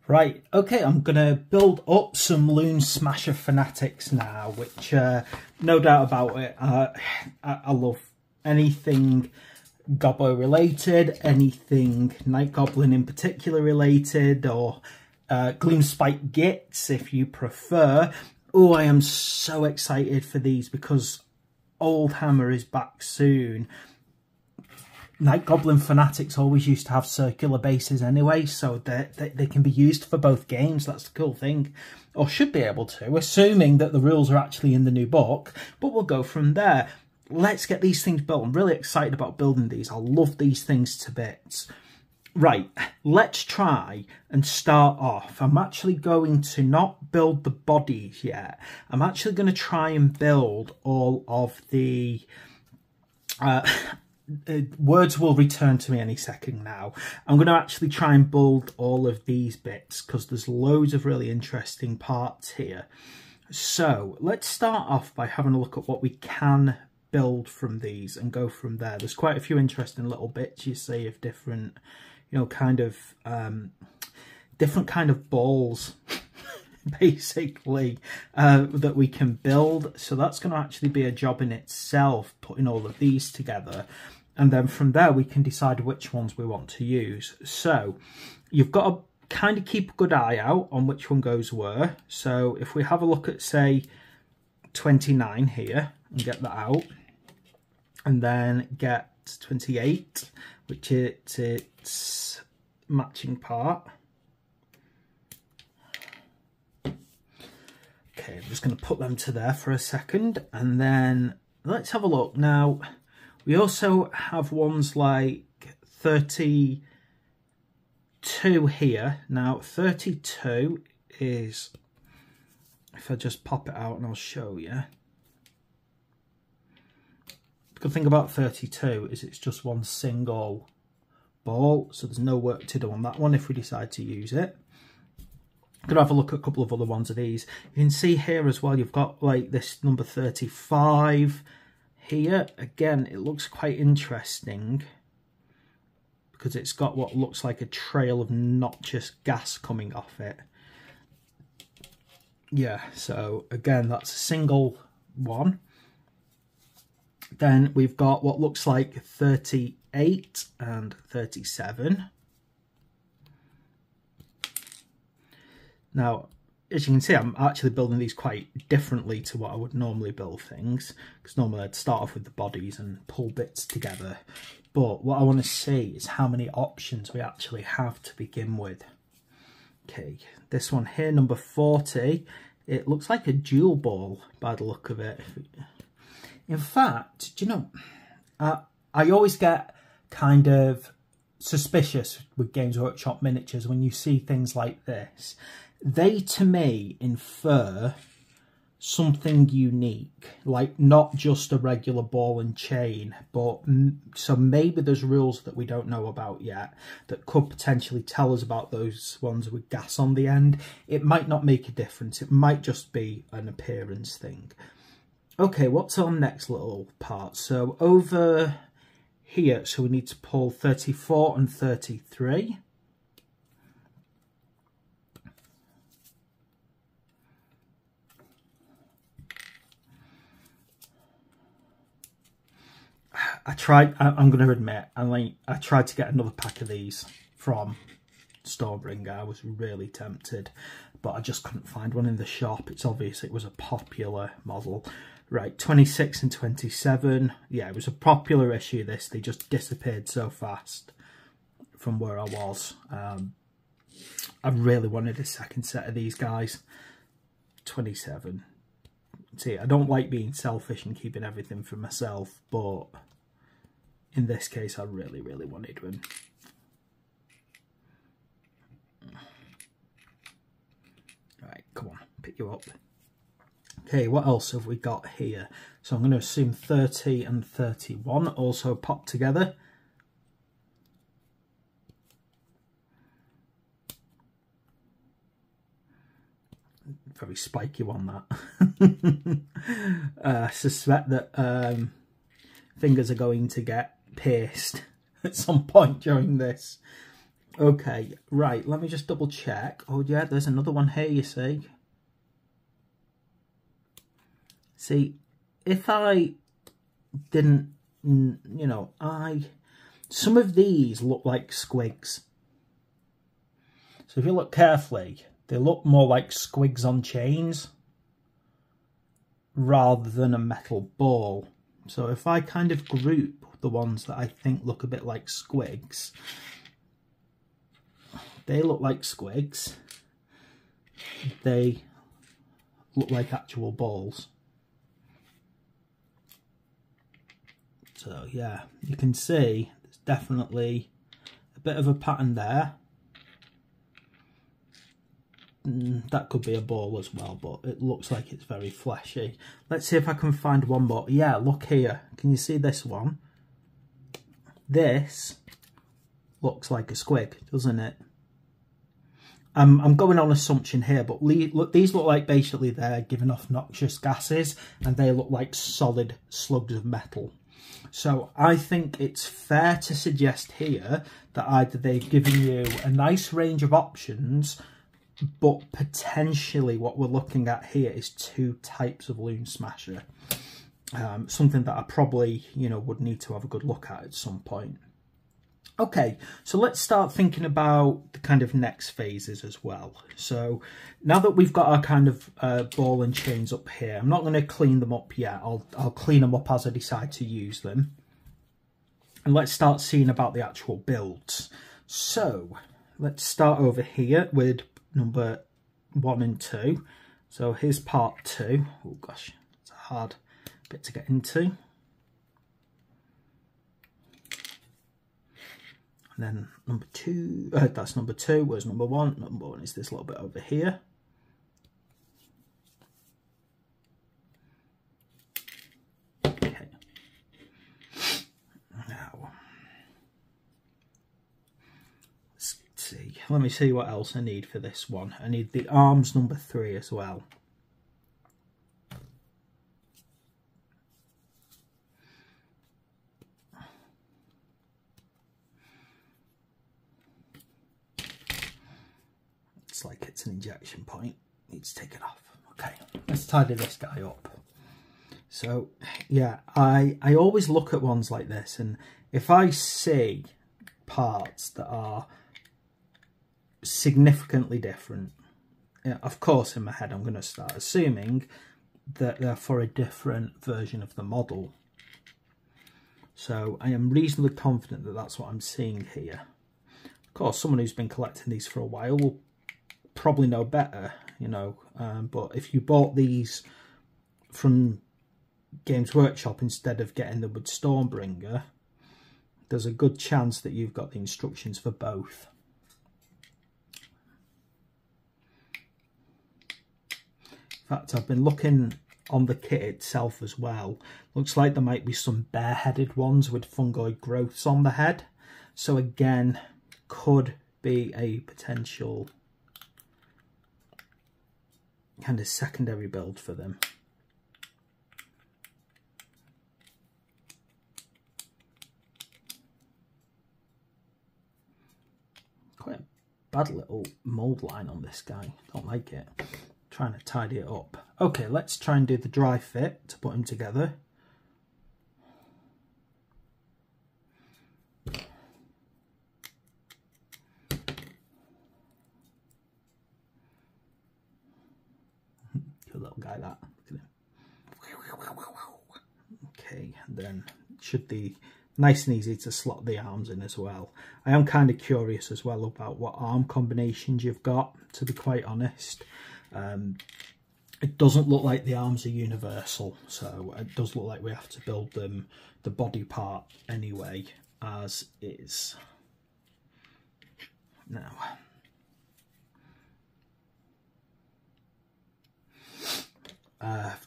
Right, okay, I'm going to build up some Loonsmasha Fanatics now, which, no doubt about it, I love anything Gobbo related, anything Night Goblin in particular related, or Gloomspite Gits if you prefer. Oh, I am so excited for these because Old Hammer is back soon. Night Goblin Fanatics always used to have circular bases anyway, so they can be used for both games. That's the cool thing. Or should be able to, assuming that the rules are actually in the new book. But we'll go from there. Let's get these things built. I'm really excited about building these. I love these things to bits. Right, let's try and start off. I'm actually going to not build the bodies yet. I'm actually going to try and build all of the... words will return to me any second now. I'm going to actually try and build all of these bits because there's loads of really interesting parts here. So let's start off by having a look at what we can build from these and go from there. There's quite a few interesting little bits you see of different, you know, kind of different kind of balls basically that we can build. So that's going to actually be a job in itself, putting all of these together. And then from there, we can decide which ones we want to use. So you've got to kind of keep a good eye out on which one goes where. So if we have a look at, say, 29 here and get that out, and then get 28, which is its matching part. Okay, I'm just going to put them to there for a second, and then let's have a look. Now, we also have ones like 32 here. Now, 32 is, if I just pop it out and I'll show you. The good thing about 32 is it's just one single ball, so there's no work to do on that one if we decide to use it. I'm going to have a look at a couple of other ones of these. You can see here as well, you've got like this number 35 here. Again, it looks quite interesting because it's got what looks like a trail of noxious gas coming off it. Yeah, so again, that's a single one. Then we've got what looks like 38 and 37. Now, as you can see, I'm actually building these quite differently to what I would normally build things, because normally I'd start off with the bodies and pull bits together. But what I want to see is how many options we actually have to begin with. Okay, this one here, number 40, it looks like a dual ball by the look of it. In fact, do you know, I always get kind of suspicious with Games Workshop miniatures when you see things like this. They, to me, infer something unique, like not just a regular ball and chain, but so maybe there's rules that we don't know about yet that could potentially tell us about those ones with gas on the end. It might not make a difference. It might just be an appearance thing. Okay, what's our next little part? So over here, so we need to pull 34 and 33. I'm going to admit, I tried to get another pack of these from Stormbringer. I was really tempted, but I just couldn't find one in the shop. It's obvious it was a popular model. Right, 26 and 27. Yeah, it was a popular issue, this. They just disappeared so fast from where I was. I really wanted a second set of these guys. 27. See, I don't like being selfish and keeping everything for myself, but in this case, I really, really wanted one. Right, come on, pick you up. Okay, what else have we got here? So I'm going to assume 30 and 31 also pop together. Very spiky one, that. I suspect that fingers are going to get pierced at some point during this. Okay, right, let me just double check. Oh yeah, there's another one here, you see. See, if I didn't, you know, some of these look like squigs. So if you look carefully, they look more like squigs on chains rather than a metal ball. So if I kind of group the ones that I think look a bit like squigs, they look like squigs. They look like actual balls. So yeah, you can see there's definitely a bit of a pattern there. That could be a ball as well, but it looks like it's very fleshy. Let's see if I can find one more. Yeah, look here. Can you see this one? This looks like a squig, doesn't it? I'm going on assumption here, but look, these look like basically they're giving off noxious gases, and they look like solid slugs of metal. So I think it's fair to suggest here that either they've given you a nice range of options, but potentially what we're looking at here is two types of Loonsmasha. Something that I probably, you know, would need to have a good look at some point. Okay, so let's start thinking about the kind of next phases as well. So now that we've got our kind of ball and chains up here, I'm not going to clean them up yet. I'll clean them up as I decide to use them. And let's start seeing about the actual builds. So let's start over here with number 1 and 2. So here's part 2. Oh gosh, it's a hard bit to get into. And then number 2, that's number 2, where's number 1? Number 1 is this little bit over here. Okay. Now, let's see. Let me see what else I need for this one. I need the arms number 3 as well. Like it's an injection point, needs to take it off. Okay, let's tidy this guy up. So yeah, I always look at ones like this, and if I see parts that are significantly different, of course in my head I'm going to start assuming that they're for a different version of the model. So I am reasonably confident that that's what I'm seeing here. Of course, someone who's been collecting these for a while will probably know better, you know, but if you bought these from Games Workshop instead of getting them with Stormbringer, there's a good chance that you've got the instructions for both. In fact, I've been looking on the kit itself as well. Looks like there might be some bare-headed ones with fungoid growths on the head, so again, could be a potential kind of secondary build for them. Quite a bad little mould line on this guy. Don't like it. Trying to tidy it up. Okay, let's try and do the dry fit to put him together. Little guy, that. Look at him. Okay, and then it should be nice and easy to slot the arms in as well. I am kind of curious as well about what arm combinations you've got, to be quite honest. It doesn't look like the arms are universal, so it does look like we have to build them, the body part anyway, as is. Now,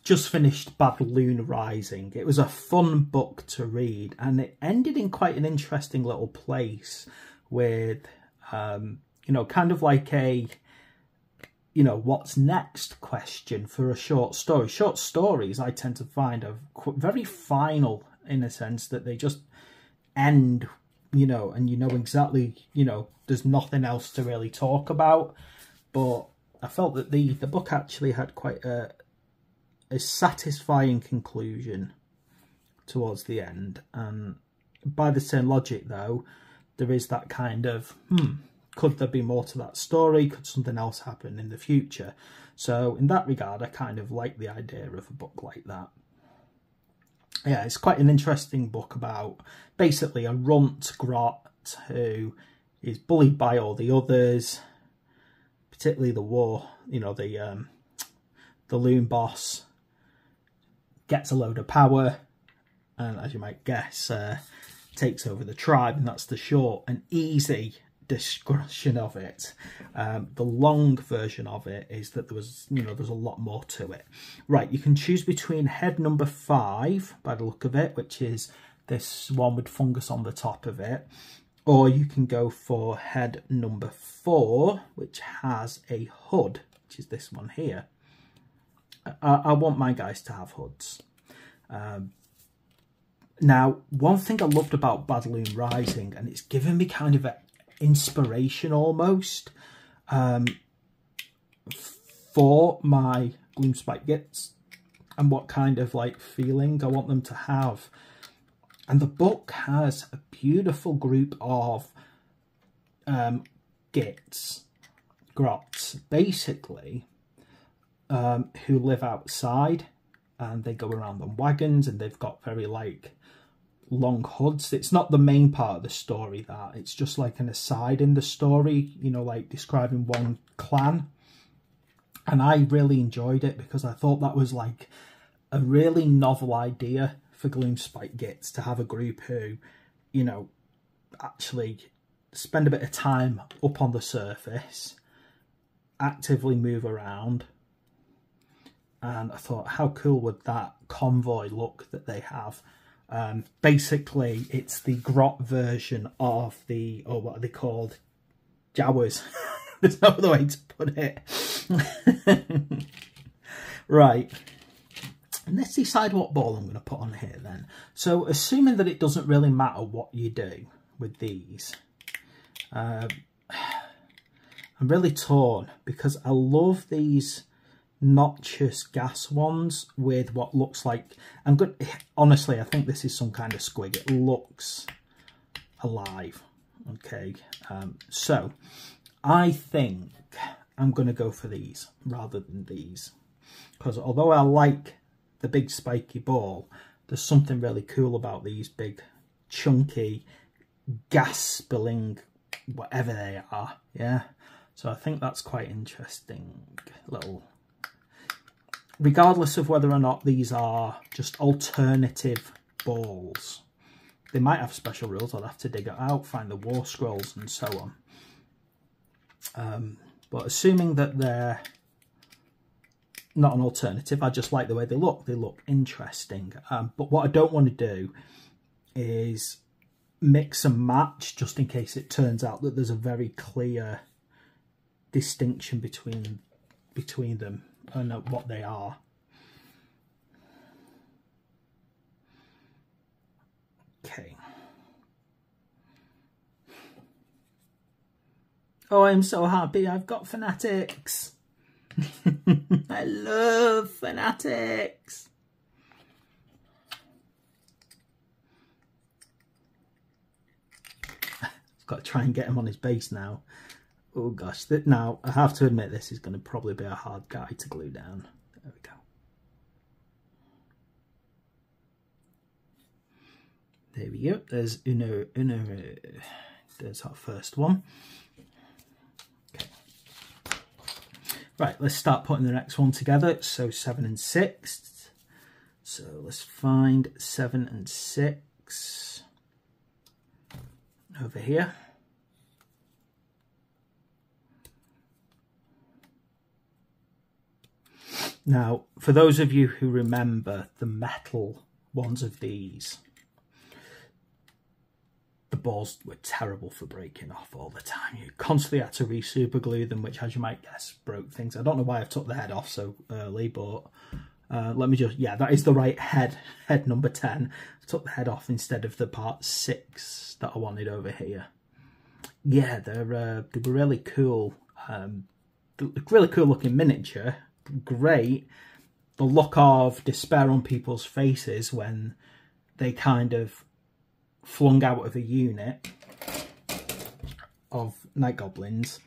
just finished Battleloon Rising. It was a fun book to read, and it ended in quite an interesting little place with, you know, kind of like a, you know, what's next question for a short story. Short stories I tend to find are very final in a sense that they just end you know, and you know exactly, you know, there's nothing else to really talk about. But I felt that the book actually had quite a satisfying conclusion towards the end. And by the same logic, though, there is that kind of, could there be more to that story? Could something else happen in the future? So in that regard, I kind of like the idea of a book like that. Yeah, it's quite an interesting book about basically a runt grot who is bullied by all the others, particularly the loon boss, gets a load of power, and as you might guess, takes over the tribe, and that's the short and easy discussion of it. The long version of it is that there's a lot more to it. Right, you can choose between head number 5 by the look of it, which is this one with fungus on the top of it, or you can go for head number 4, which has a hood, which is this one here. I want my guys to have hoods. Now, one thing I loved about Bad Loon Rising, and it's given me kind of an inspiration almost for my Gloomspite Gits and what kind of like feeling I want them to have. And the book has a beautiful group of Gits, grots, basically, who live outside, and they go around on wagons, and they've got very like long hoods. It's not the main part of the story, that it's just like an aside in the story, you know, like describing one clan. And I really enjoyed it because I thought that was like a really novel idea for Gloomspite Gits, to have a group who, you know, actually spend a bit of time up on the surface, actively move around. And I thought, how cool would that convoy look that they have? Basically, it's the grot version of the, or what are they called? Jawas. There's no other way to put it. Right. Let's decide what ball I'm going to put on here then. So, assuming that it doesn't really matter what you do with these, I'm really torn because I love these noxious gas ones with what looks like, honestly, I think this is some kind of squig. It looks alive. Okay, so I think I'm going to go for these rather than these, because although I like the big spiky ball, there's something really cool about these big chunky gas spilling whatever they are. Yeah, so I think that's quite interesting little, regardless of whether or not these are just alternative balls. They might have special rules. I'll have to dig it out, find the war scrolls and so on. But assuming that they're not an alternative, I just like the way they look. They look interesting. But what I don't want to do is mix and match, just in case it turns out that there's a very clear distinction between them and what they are. Okay. Oh, I'm so happy I've got Fanatics. I love Fanatics. I've got to try and get him on his base now. Oh gosh, now I have to admit this is going to probably be a hard guy to glue down. There we go. There we go. There's Uno. There's our first one. Okay. Right, let's start putting the next one together. So 7 and 6. So let's find 7 and 6 over here. Now, for those of you who remember the metal ones of these, the balls were terrible for breaking off all the time. You constantly had to re-super glue them, which, as you might guess, broke things. I don't know why I took the head off so early, but Let me just, yeah, that is the right head number 10. I took the head off instead of the part 6 that I wanted over here. Yeah, they were really cool. Really cool looking miniature. Great. The look of despair on people's faces when they kind of flung out of a unit of night goblins.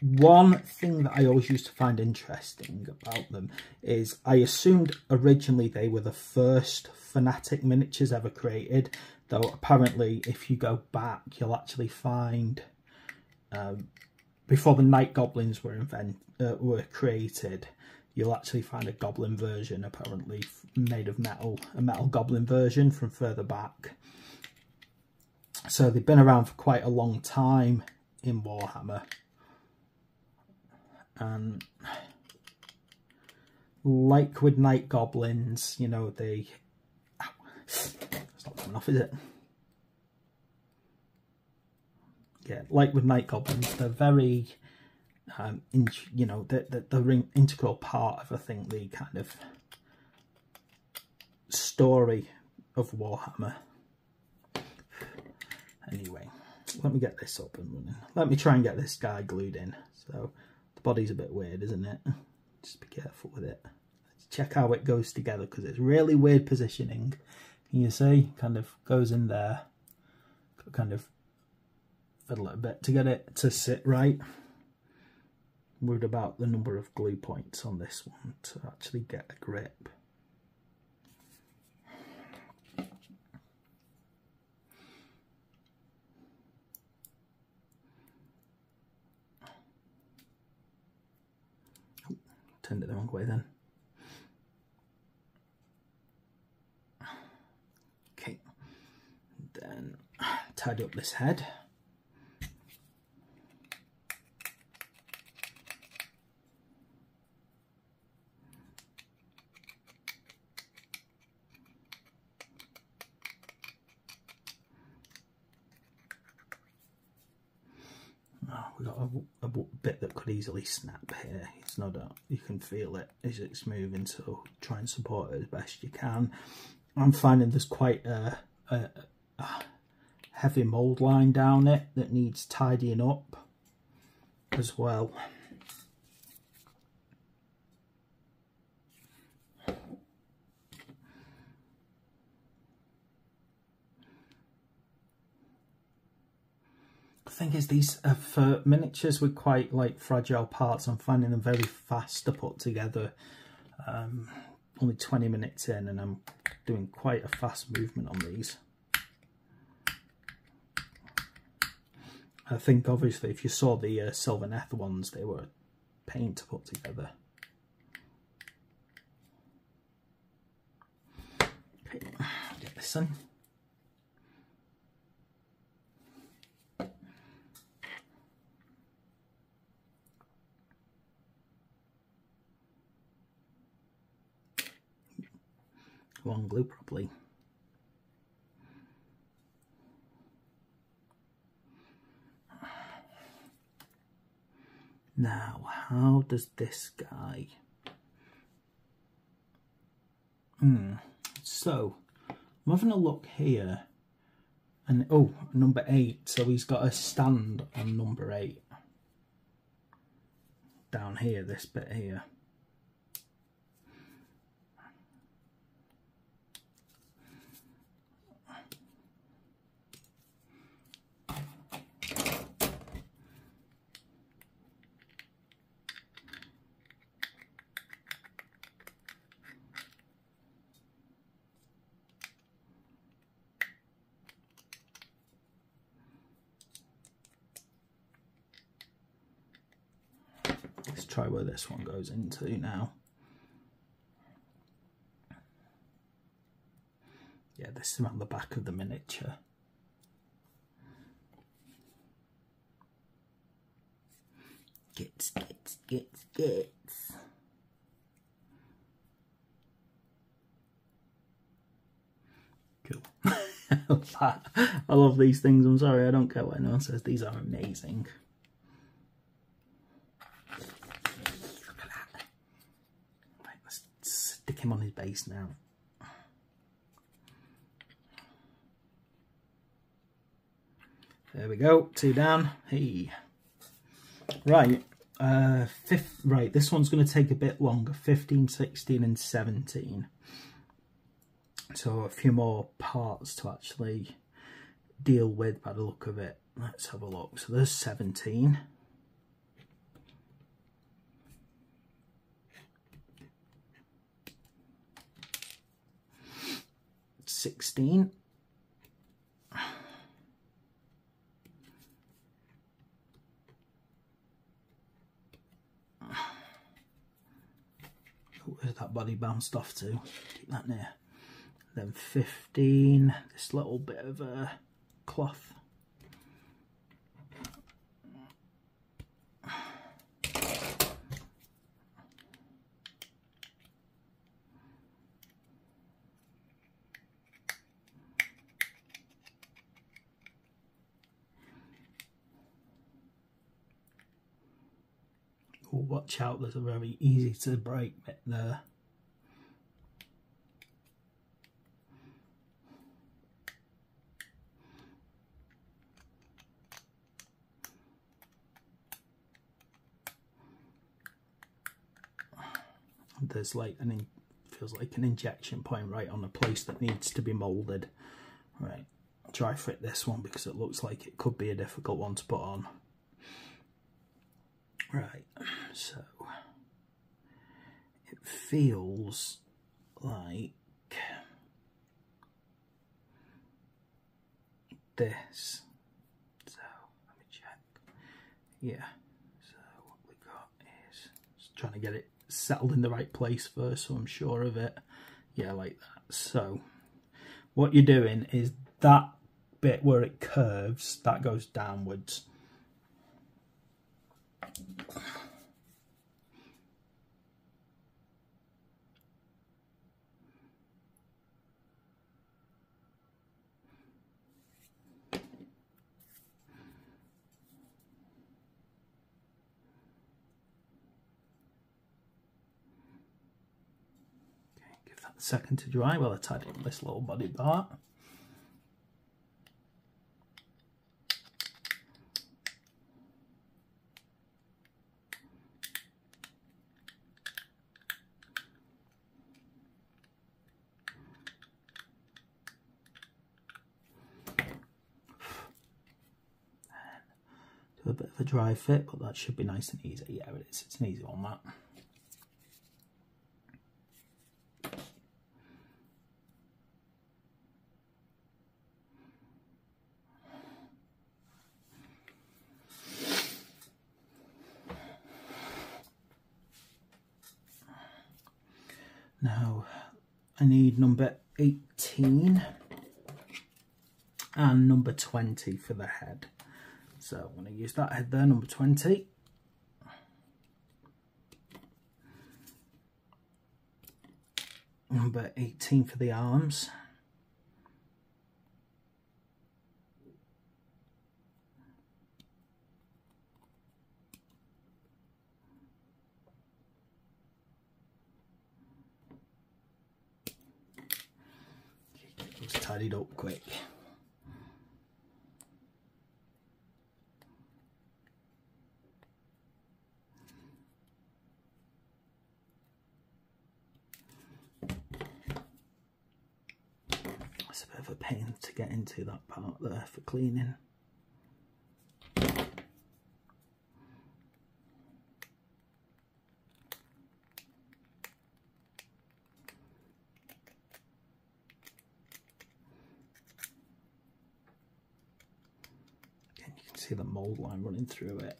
One thing that I always used to find interesting about them is I assumed originally they were the first Fanatic miniatures ever created, though apparently if you go back you'll actually find before the night goblins were created, you'll actually find a goblin version apparently made of metal, a metal goblin version from further back. So they've been around for quite a long time in Warhammer. And like with night goblins, you know, they... It's not coming off, is it? Yeah, like with night goblins, they're very... you know, they're an integral part of, I think, the kind of story of Warhammer. Anyway, let me get this up and running. Let me try and get this guy glued in. So the body's a bit weird, isn't it? Just be careful with it. Let's check how it goes together, because it's really weird positioning. Can you see? Kind of goes in there. Kind of fiddle it a bit to get it to sit right. Worried about the number of glue points on this one to actually get a grip. Oh, turned it the wrong way then. Okay, then tidy up this head. We've got a bit that could easily snap here. It's not you can feel it as it's moving, so try and support it as best you can. I'm finding there's quite a heavy mould line down it that needs tidying up as well. The thing is, these for miniatures with quite like fragile parts, I'm finding them very fast to put together. Only 20 minutes in and I'm doing quite a fast movement on these. I think obviously if you saw the Sylvaneth ones, they were a pain to put together. Okay, get this in. Go on, glue properly. Now, how does this guy... So, I'm having a look here, and oh, number 8, so he's got a stand on number 8. Down here, this bit here. Let's try where this one goes into now. Yeah, this is around the back of the miniature. Gets. Cool. I love these things. I'm sorry, I don't care what anyone says. These are amazing. him on his base now. There we go, 2 down. Hey. Right, right, this one's going to take a bit longer, 15, 16 and 17. So a few more parts to actually deal with by the look of it. Let's have a look. So there's 17. 16. Where's that body bounced off to? Keep that near. Then 15. This little bit of cloth. Oh, watch out, there's a very easy to break bit there. There's like feels like an injection point right on the place that needs to be moulded. Right, I'll try fit this one because it looks like it could be a difficult one to put on. Right, so it feels like this. So let me check. Yeah, so what we got is just trying to get it settled in the right place first so I'm sure of it. Yeah, like that. So what you're doing is that bit where it curves, that goes downwards. Give that a second to dry while I tidy up this little body part. Do a bit of a dry fit, but that should be nice and easy. Yeah, it is. It's an easy one, that. Now, I need number 18 and number 20 for the head. So I'm going to use that head there, number 20. Number 18 for the arms. Get those tidied up quick. It's a bit of a pain to get into that part there for cleaning. Again, you can see the mould line running through it.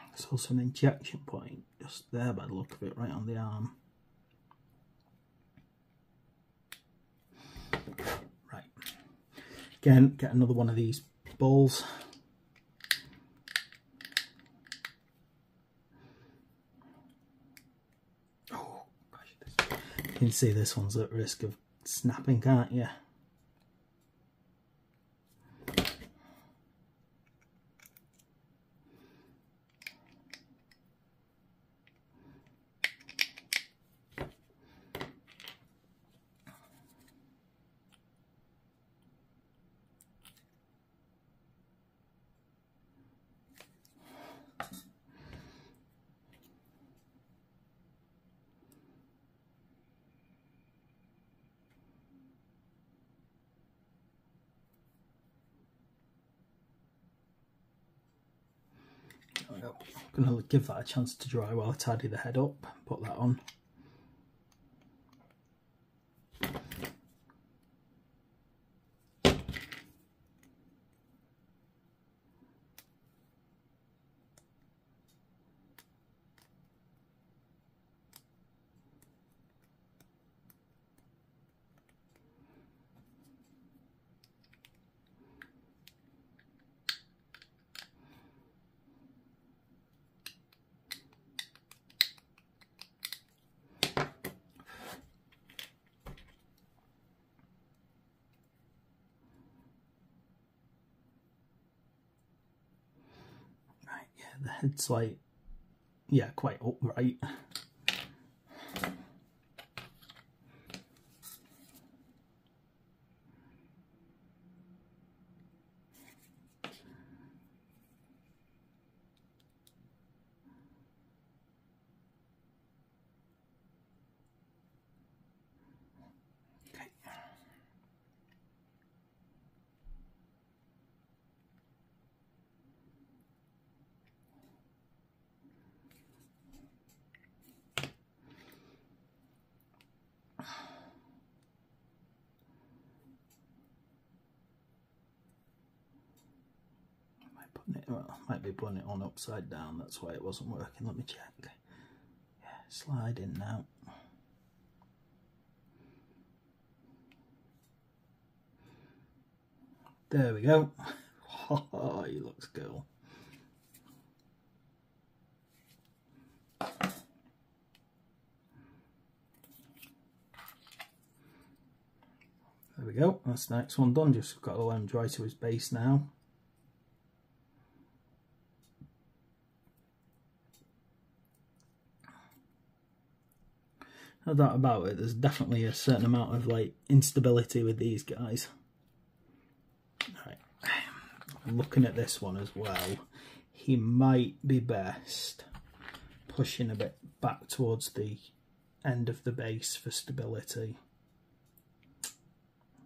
There's also an injection point just there by the look of it, right on the arm. Right. Again, get another one of these balls. Oh, gosh. You can see this one's at risk of snapping, can't you? I'm going to give that a chance to dry while I tidy the head up, put that on. The head's like, yeah, quite upright. Okay. Might be putting it on upside down, that's why it wasn't working. Let me check. Yeah, slide in now. There we go. Oh, he looks cool. There we go, that's the next one done. Just got to let him dry to his base now. No doubt about it, there's definitely a certain amount of like instability with these guys. Right. Looking at this one as well, he might be best pushing a bit back towards the end of the base for stability.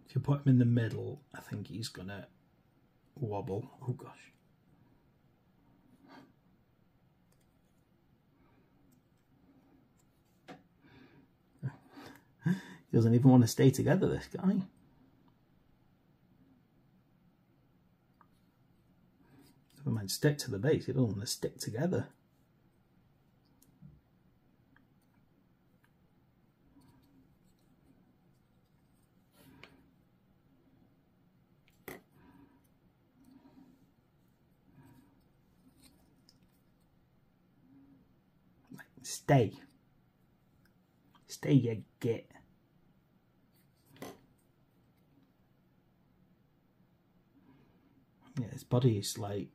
If you put him in the middle, I think he's gonna wobble. Oh gosh. He doesn't even want to stay together, this guy. Never mind stick to the base, he doesn't want to stick together. Stay. Stay, you git. Yeah, his body is like,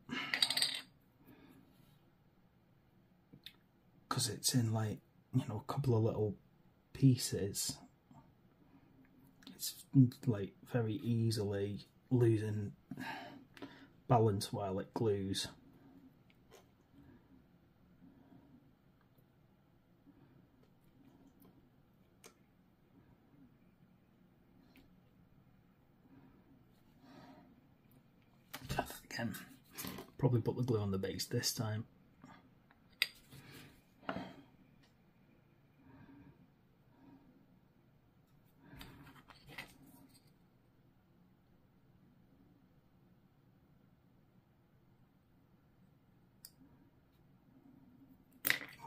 because it's in like, you know, a couple of little pieces, it's like very easily losing balance while it glues. Again, probably put the glue on the base this time.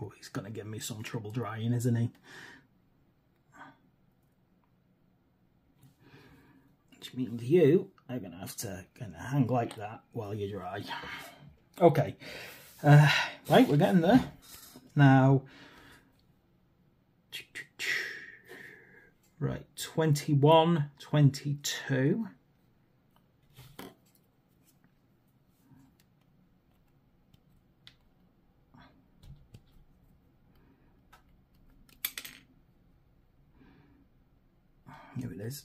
Oh, he's going to give me some trouble drying, isn't he? Which means you are going to have to kind of hang like that while you dry. Okay, right, we're getting there. Now, Right, 21, 22. Here it is.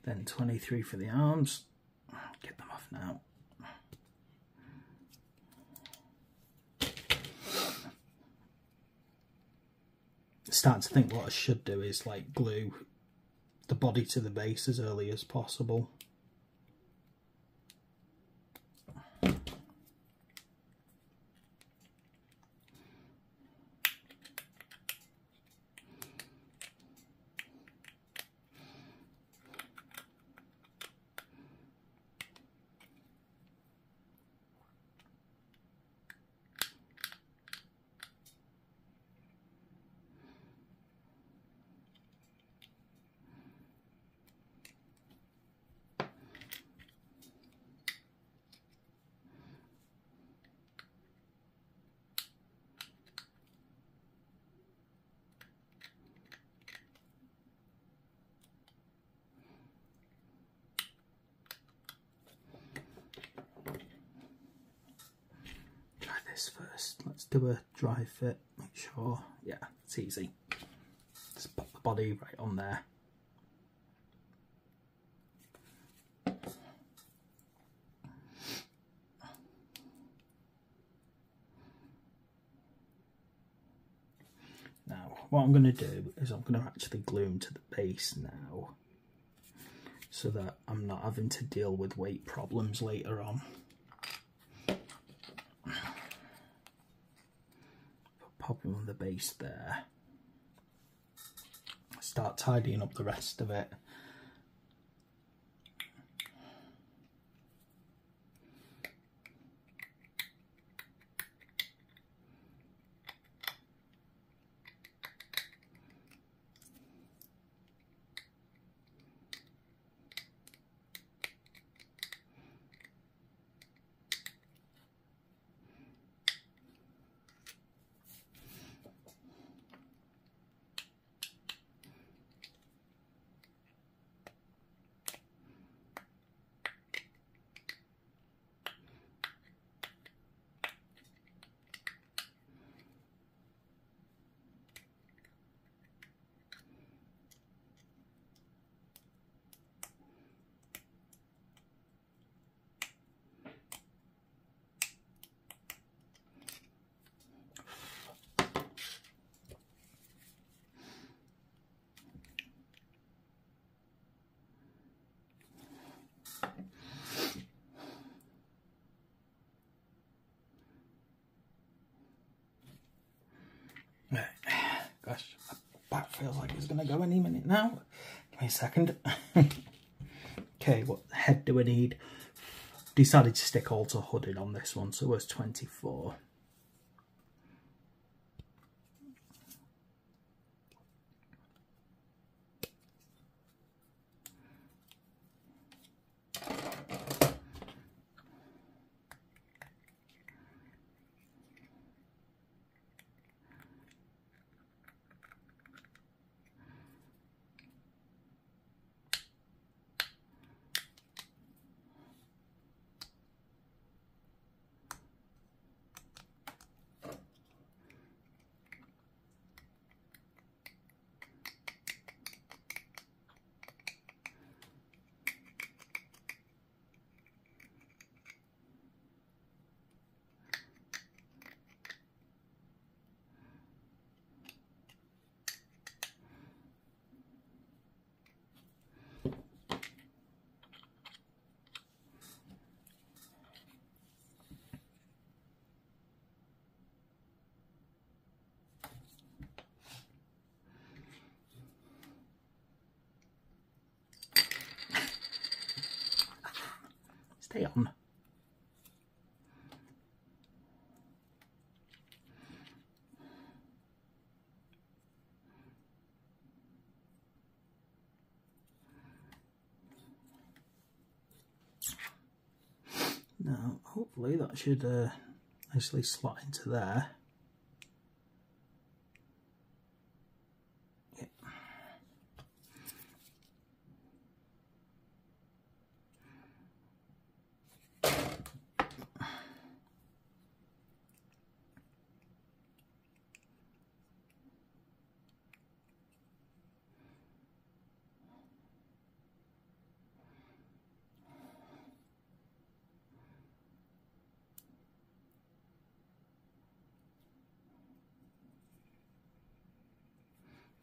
Then 23 for the arms. Get them off now. Starting to think what I should do is like glue the body to the base as early as possible. First, let's do a dry fit, make sure, yeah, it's easy. Just pop the body right on there. Now, what I'm going to do is I'm going to actually glue them to the base now, so that I'm not having to deal with weight problems later on. Pop them on the base there. Start tidying up the rest of it. Gosh, my back feels like it's going to go any minute now. Give me a second. Okay, what head do I need? Decided to stick all to hooded on this one, so it was 24. Stay on. Now, hopefully that should nicely slot into there.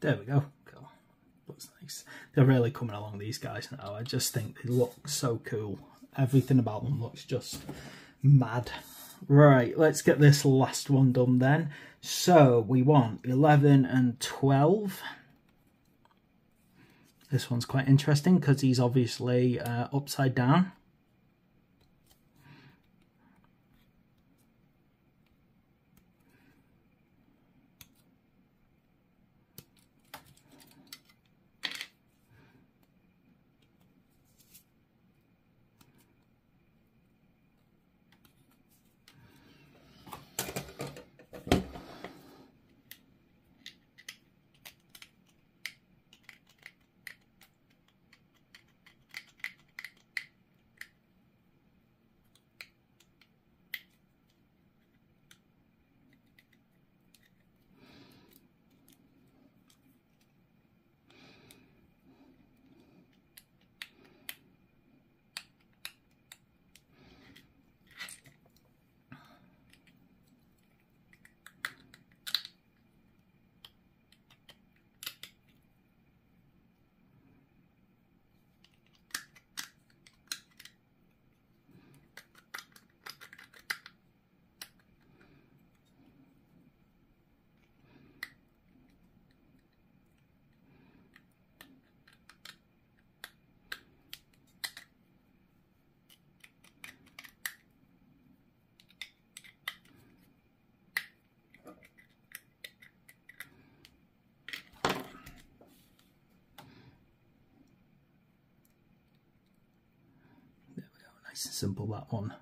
There we go. Cool. Looks nice. They're really coming along, these guys, now. I just think they look so cool. Everything about them looks just mad. Right, let's get this last one done then. So we want 11 and 12. This one's quite interesting because he's obviously upside down. Nice and simple, that one.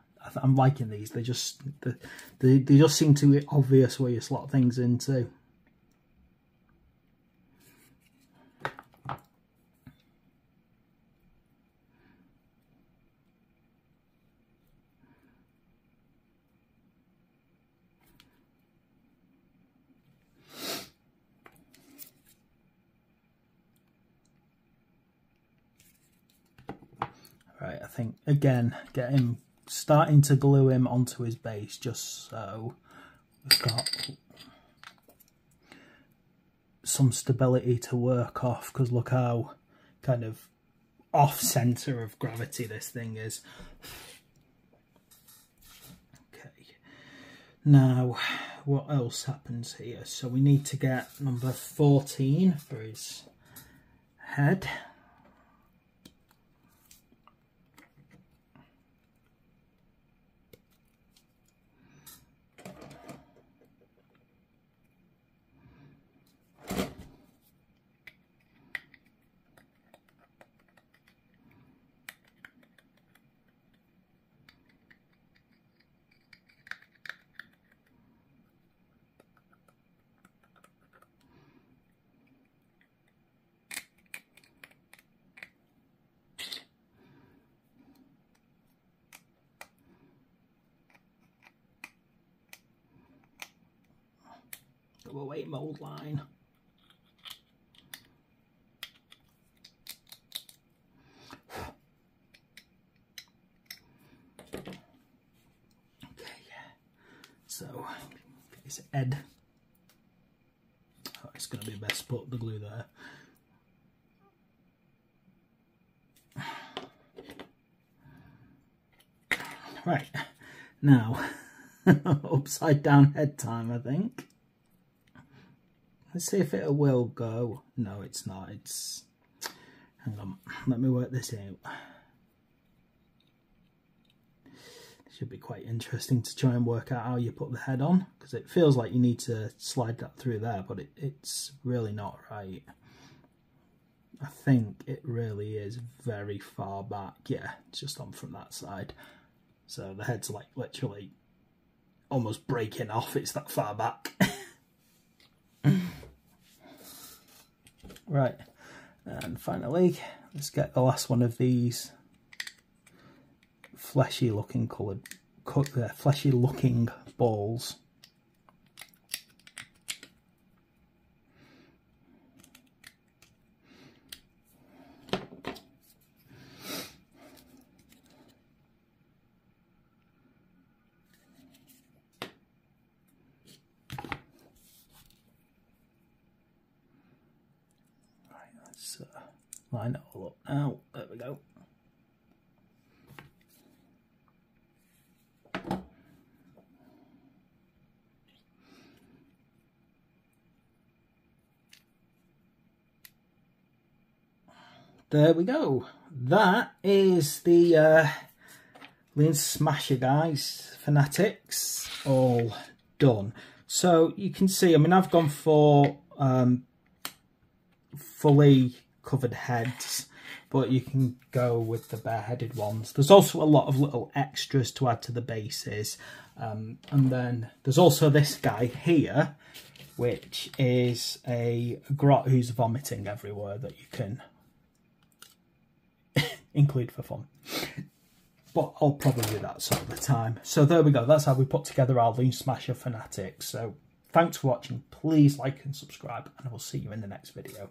I'm liking these. They just seem to be obvious where you slot things into. Right, I think, again, starting to glue him onto his base just so we've got some stability to work off, because look how kind of off-centre of gravity this thing is. Okay, now what else happens here? So we need to get number 14 for his head. Double weight mold line. Okay, so it's Ed. Oh, it's going to be best to put the glue there. Right, now upside down head time, I think. Let's see if it will go. No, it's not. It's... Hang on. Let me work this out. It should be quite interesting to try and work out how you put the head on, because it feels like you need to slide that through there, but it's really not right. I think it really is very far back. Yeah, it's just on from that side. So the head's like literally almost breaking off. It's that far back. Right, and finally, let's get the last one of these fleshy looking fleshy looking balls. line it all up now. There we go. There we go. That is the Loonsmasha Fanatics all done. So you can see, I mean, I've gone for fully covered heads, but you can go with the bare-headed ones. There's also a lot of little extras to add to the bases. And then there's also this guy here, which is a grot who's vomiting everywhere that you can include for fun. But I'll probably do that some of the time. So there we go. That's how we put together our Loonsmasha Fanatic. So thanks for watching. Please like and subscribe, and I will see you in the next video.